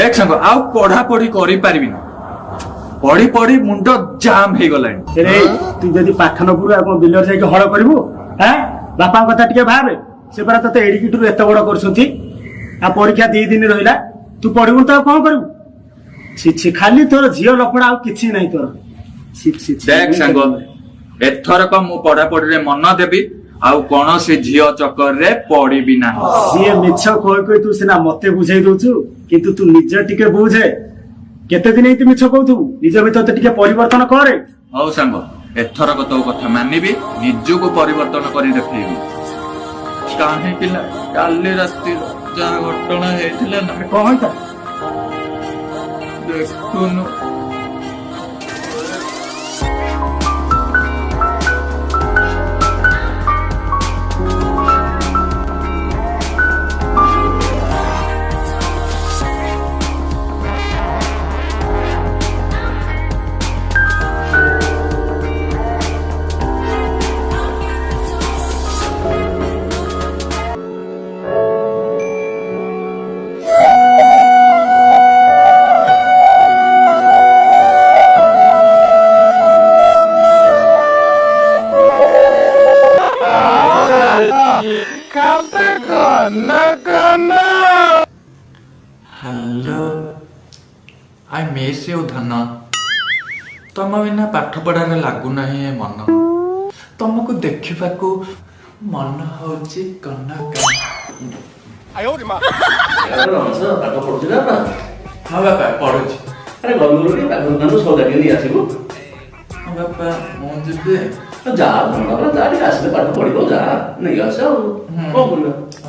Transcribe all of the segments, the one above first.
देख सांग आउ पढ़ा पढ़ी करि पारिबिन पढ़ी पढ़ी मुंड जाम हे गलानी रे तू जदी पाठ न पुरु आपण बिलर जाई हळ करबो हैं बापा कथा टिके भाबे से परा तते एडिकिटु एत बड़ करसुथि आ परीक्षा 2 दिन रहिला तू पढिबु त कोन करबु छी छी खाली तोर झियो लपड़ा आ किछि नै तोर छी छी देख सांग एथर को मु पढ़ा पढ़ी रे मन देबी आउ कोन से झियो चक्कर रे पढ़िबी ना सिए मिछ कोइ कोइ तू सिना मते बुझाई दोछु किंतु तू निज टिके बुझे केते दिन एति मिछ कहू निज भीतर टिके परिवर्तन करे हौ सांग एथर को तो कथा मानिबी निज को परिवर्तन करी देखिबी काहे पिला काली राती जा घटना हेतिला ना कहता देखुनु हेलो आई मिस यू धन तुम बिना पाठ पढ़ारे लगुना मन तुमको देखा मन हूँ कनक हाँ बापा पढ़ु हाँ बापा मुझे जा आसले पाठ पढ़ जा नहीं आस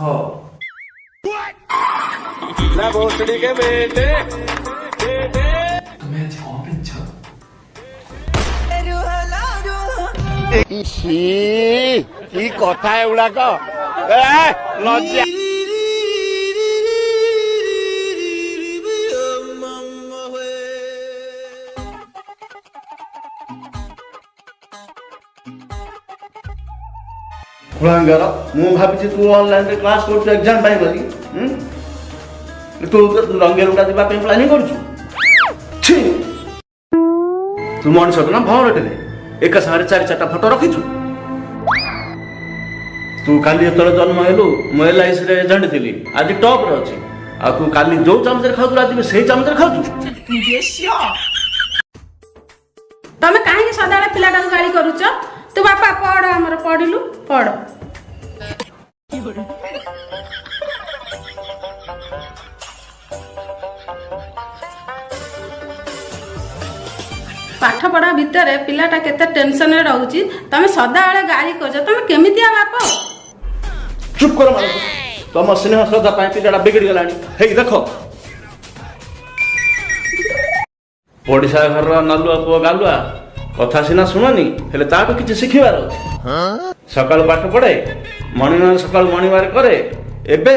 हाँ के बेटे तुम्हें आज कौन पिंचो की कथा एगुड़ाक लज्जा कुलांगर मु भाभी तू ऑनलाइन रे क्लास करछु एग्जाम पाई बोली तू रंगेर उडा दिबा पे प्लानिंग करछु छी तू मन सब ना भौर टेले एक सारे 4-4टा फोटो रखिछु तू काली तोर जन्म हेलु मो एलआईसी रे एजेंट थिली आज टॉप रे अछि आ तू काली जो चमच रे खाउ राती में सही चमच रे खाउ तमे काहे सदाळे पिलाटा गाली करूछ तू बापा पढ़ हमर पढ़िलु पढ़ पाठ पढ़ा भितर पिलाटा केते टेंशन रे रहउची तमे सदाळे गाली करछ तमे केमितिया बाप चुप कर मार तम स्नेह श्रद्धा पाई पिलाटा बिगड़ गलानी हे देखो ओडिसा घर नलुआ पो गालुआ कथा सिना शुणनी हेले ताटू किछि शिखिबार अछि सकाळ पाठ पढे मणिवार सकाळ मणिवार करे एबे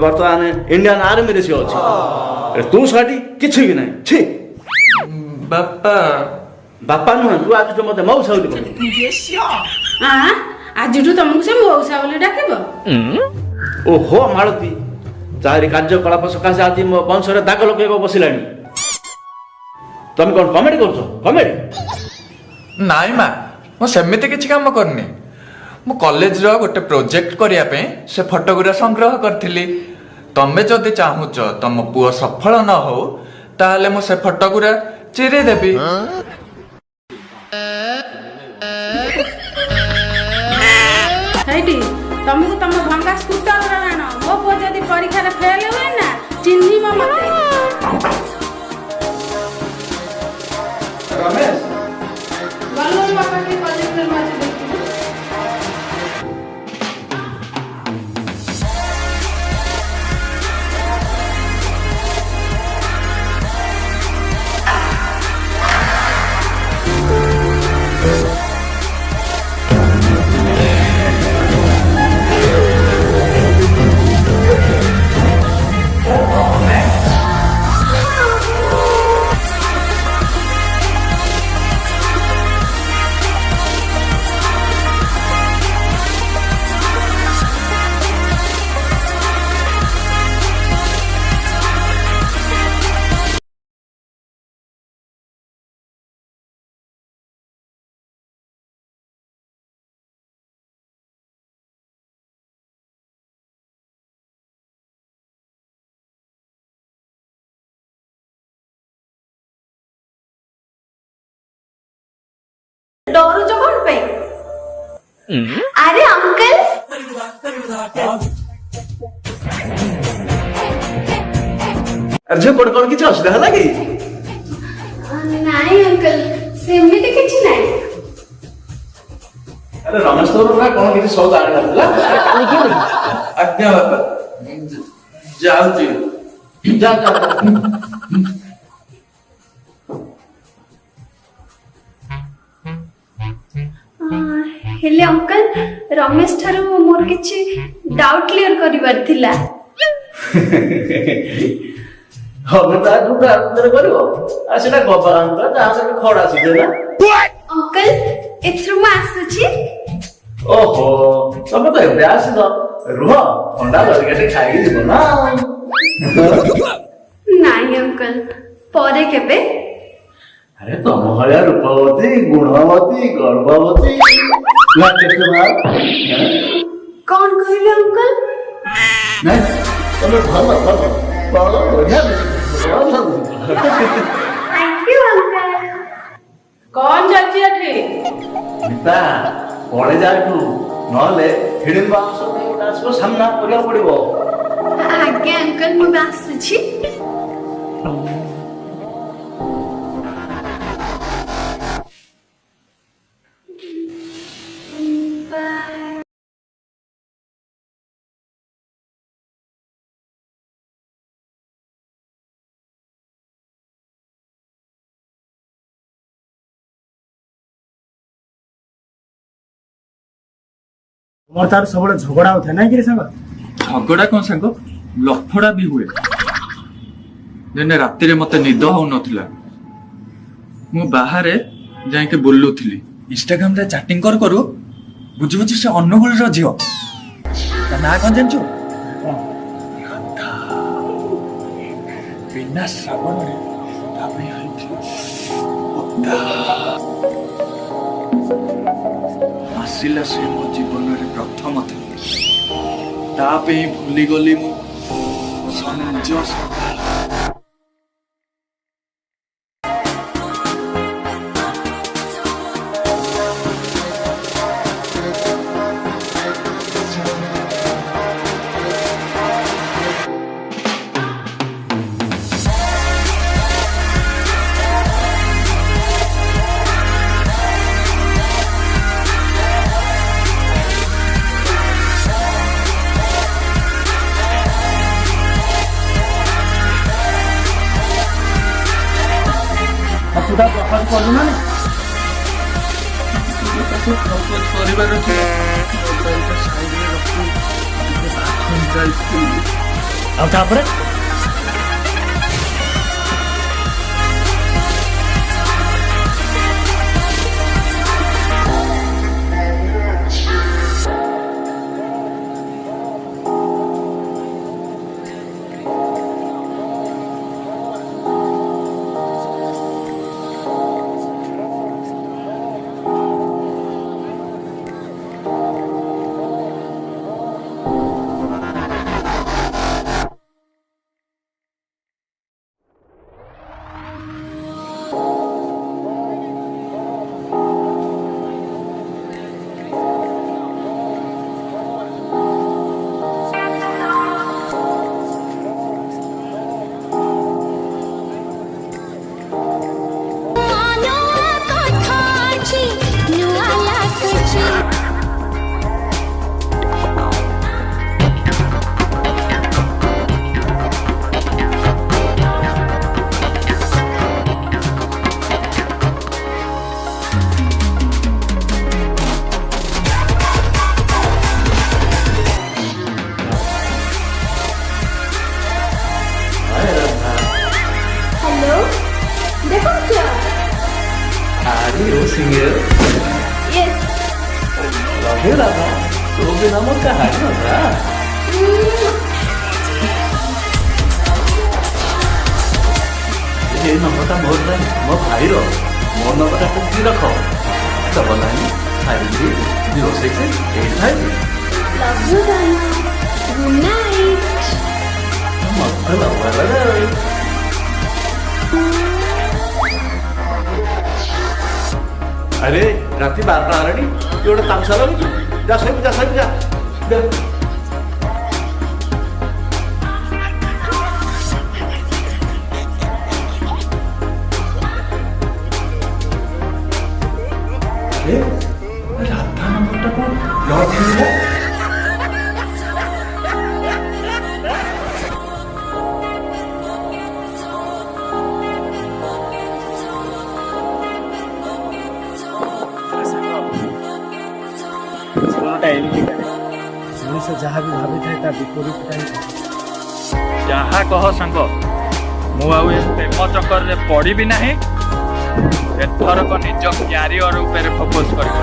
वर्तमान इंडियन आर्मी रे अछि तू साडी किछि भी नाही छी बापा बापा नु तू आज तो मते मौसा होली बोल हां आज जु तुमको से मौसा बोली डाकिबो ओहो मालती चारि कार्यकलाप सकासे आदि मो वंश रे दाग लगे बसिलानी तुम कोन कॉमेडी करछो कॉमेडी नाई मा मो सेमिति किछि काम करनी मो कॉलेज रो गोटे प्रोजेक्ट करिया पे से फोटोग्राफ संग्रह करथिली तमे जदि चाहुच तम पुओ सफल न हो ताले मो से फोटोग्राफ चिरे देबी हेटी तुमको तुम भंगा स्कूटर रे ना मो पो जदि परीक्षा रे फेल होए ना चिन्ही मते रमेश गलो बापा के कॉलेज में मत देखी ଡରୁଛ କଣ ପାଇଁ? ଆରେ ଅଙ୍କଲ ଆରେ ଝିଅ କୋଉଠି କଣ କିଛି ଅସୁବିଧା ହେଲା କି? ନାଇଁ ଅଙ୍କଲ ସେମିତି କିଛି ନାହିଁ। ଆରେ ରମେଶ ତୋର କଣ କିଛି ସଉଦା ଆଣିଥିଲା? ଆଜ୍ଞା ବାପା ଯାଉଛି ଯା ଯା ହେଲେ ଅଙ୍କଲ ରମେଶ ଠାରୁ ମୋର କିଛି ଡାଉଟ୍ କ୍ଲିୟର କରିବାର ଥିଲା। ହବ ତାକୁ କରିବ ଆଉ ସେଟା ଗବା ଆଣିଲା ତାହା ଖଡା ଆସିছে ନା। ଅଙ୍କଲ ଏଥିରୁ ମୁଁ ଆସୁଛି। ଓହୋ ତମେ ତ ଏବେ ଆସିଲ ରୁହ ଥଣ୍ଡା ଲରିକାଟେ ଖାଇକି ଯିବ ନା। ନାଇଁ ଅଙ୍କଲ ପରେ କେବେ। ଆରେ ତମ ଭଳିଆ ରୂପବତୀ ଗୁଣବତୀ ଗର୍ଭବତୀ କଣ କହିଲେ ଅଙ୍କଲ? ନାଇଁ ତମେ ଭଲ ଭଲ ଭଲ ବଢିଆ ଥ୍ୟାଙ୍କ ୟୁ ଅଙ୍କଲ। କଣ ଚାଲିଛି ଏଠି? ମିତା ପଳେଇ ଯା ଏଠୁ ନହେଲେ ହିଡିନ୍ ବାକ୍ସ ନେଇ ଗୋଟେ ଆସିବ ସାମ୍ନା କରିବାକୁ ପଡିବ। ଆଜ୍ଞା ଅଙ୍କଲ ମୁଁ ବି ଆସୁଛି। ମୋର ତାର ସବୁବେଳେ ଝଗଡା ହଉଥାଏ ନାଇଁ କି ସାଙ୍ଗ? ଝଗଡା କଣ ସାଙ୍ଗ ଲଫଡା ବି ହୁଏ। ଦିନେ ରାତିରେ ମତେ ନିଦ ହଉନଥିଲା ମୁଁ ବାହାରେ ଯାଇକି ବୁଲୁଥିଲି ଇନଷ୍ଟାଗ୍ରାମରେ ଚାଟିଂ କରୁ କରୁ ବୁଝି ବୁଝି ସେ ଅନୁଗୁଳର ଝିଅ ତା ନାଁ କଣ ଜାଣିଛୁ? ରାଧା। ବିନା ଶ୍ରାବଣରେ ତା ପାଇଁ ହେଇଥିଲା ଓଦା। ଆସିଲା ସେ ମୋ ଜୀବନରେ ପ୍ରଥମ ଥର ତା ପାଇଁ ଭୁଲିଗଲି ମୁଁ ସଞ୍ଜ ସକାଳ। ତୁ ତା ପ୍ରପୋଜ କଲୁ ନା ନାଇଁ? ପ୍ରପୋଜ କରିବାର ଥିଲା ମୋବାଇଲଟା ସାଇଡରେ ରଖି ବାଥରୁମ ଯାଇଥିଲି। ଆଉ ତାପରେ singer? Yes. Love you, Radha. तू बिना मोर कहानी होता। ये नंबरটা मोर নাই ମୋ ଭାଇର ମୋ ନମ୍ବରଟା କେମିତି ରଖ double 9 5 06 85 Love you, Dana. Good night. ମତେ ଲଗା ଆରେ ରାତି 12ଟା ହେଲାଣି ତୁ ଗୋଟେ ତାମସା ଲାଗୁଛୁ ଯା ଶୋଇବୁ ଯା ଶୋଇବୁ ଯା ରାଧା ନମ୍ବରଟା କଣ ଲକ୍ ହେଇଗଲା? ଜୀବନଟା ଏମିତି ମଣିଷ ଯାହା ବି ଭାବିଥାଏ ତା ବିପରୀତଟା ହିଁ ଘଟେ। ଯାହା କହ ସାଙ୍ଗ, ମୁଁ ଆଉ ଏ ପ୍ରେମ ଚକ୍କରରେ ପଡ଼ିବି ନାହିଁ। ଏଥରକ ନିଜ କ୍ୟାରିୟର ଉପରେ ଫୋକସ୍ କରିବି।